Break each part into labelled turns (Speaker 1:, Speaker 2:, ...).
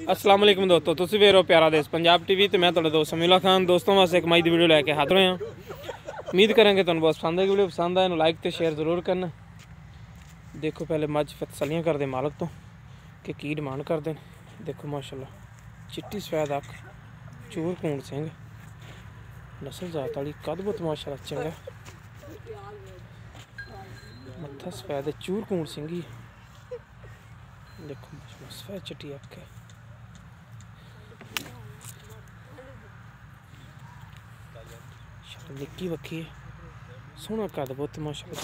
Speaker 1: अस्सलाम वालेकुम दोस्तों, तुसीं वेख रहे हो प्यारा देश पंजाब टीवी ते मैं तुहाडा दोस्त समीला खान। दोस्तों वास्ते एक मई दी वीडियो लैके हाजिर होए हां। उम्मीद करांगे तुहानूं बहुत पसंद आएगी। वीडियो पसंद आए लाइक तो शेयर जरूर करना। देखो पहले मझ तसलियां करदे मालक तो कि की डिमांड करदे न। देखो माशाल्लाह चिट्टी सफेद अख चूर कूण सिंह नस्ल जात वाली कद बहुत माशाल्लाह चंगा मत्था सफेद चूर कूण सिंगी। देखो माशाल्लाह सफेद चिट्टी अख है। निक्की बक्खी है सोहना कद बहुत माशाल्लाह।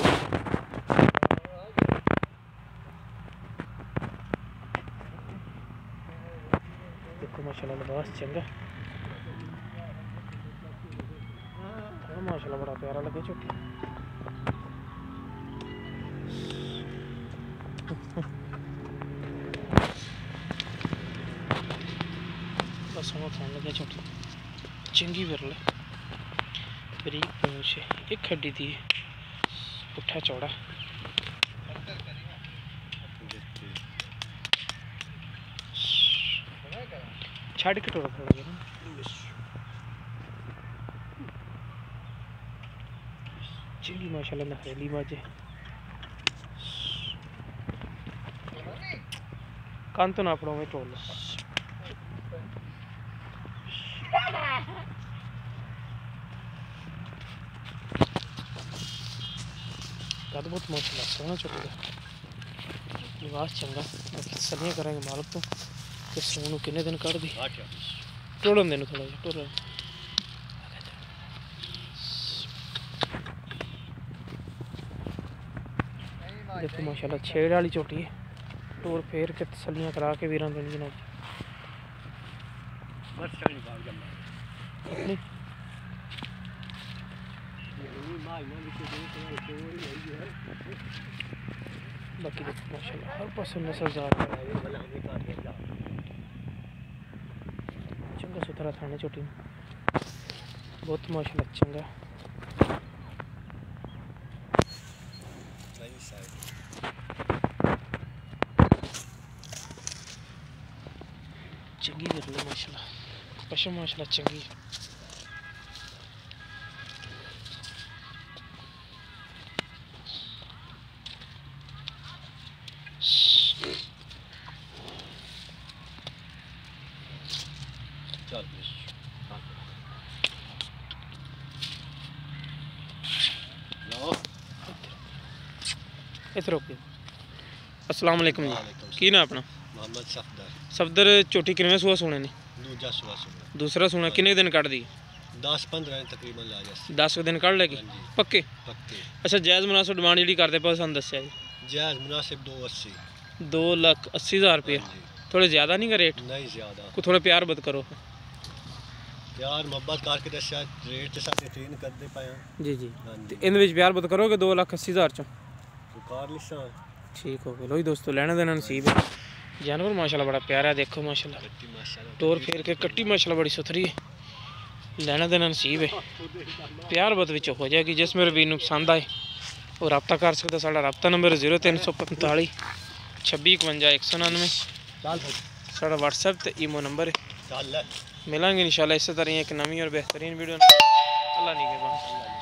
Speaker 1: देखो माशाल्लाह लिबास चंगा माशाल्लाह बड़ा प्यारा लगे झोटी। बस सोहना खान लगे झोटी चंगी विरल बरीक पूंछ एक हड्डी दी पुट्ठा चौड़ा छड़ के टोरा थोड़ा ना चिंगी माशाल्लाह नखरेली माजे कान तो ना पड़ो में टोल कद बहुत माशाल्लाह सोहना छोटा लिबास चंगा। तसलियां करेंगे मालक तो कि सोनू किन्ने दिन कढ़ दी टोलन देन थोड़ा जिहा टोलन। देखो माशाल्लाह छेड़ वाली झोटी है। टोर फेर के तसलियां करा के वीरां देनी ना बाकी देखो माशाल्लाह हर पास नस्ल जात चंगा सुथरा थाने छोटी बहुत माशाल्लाह चंगा। चंगी कर लो माशाल्लाह पशम माशाल्लाह चंगी। इधर ओके। अस्सलाम वालेकुम जी, की ना अपना?
Speaker 2: मोहम्मद सफदर।
Speaker 1: सफदर झोटी किनवें सूआ सुने ने? दूसरा सुना किन्ने दिन कढ़ दी?
Speaker 2: 10-15 तकरीबन ला जा
Speaker 1: 10 दिन कढ़ लेगी पक्के?
Speaker 2: पक्के।
Speaker 1: अच्छा जायज़ मुनासिब डिमांड जी करते पे सन दस्या जी?
Speaker 2: जायज़ मुनासिब 280
Speaker 1: 2,80,000 रुपये। थोड़े ज़्यादा नहीं का रेट?
Speaker 2: नहीं ज़्यादा को
Speaker 1: थोड़े प्यार बद करो
Speaker 2: प्यार मोहब्बत करके दस्या रेट ते साडे 3 करदे पाया
Speaker 1: जी जी। इन विच प्यार बद करोगे 2,80,000 चो
Speaker 2: कार लिसा
Speaker 1: ठीक हो गया। लो दोस्तों लेना देना नसीब है। जानवर माशाल्लाह बड़ा प्यारा देखो माशाल्लाह टोर फेर के कट्टी माशाल्लाह बड़ी सुथरी है। लेना देना नसीब है प्यार बद विच हो जाएगी। जिस मेरे वीर नूं पसंद आए वो रब्ता कर सकता। साडा रब्ता नंबर 0345 2651 199 साडा व्हाट्सएप ते ईमो नंबर है। मिलांगे इंशाल्लाह इस तरह एक नवी और बेहतरीन वीडियो। अल्लाह निगहबान।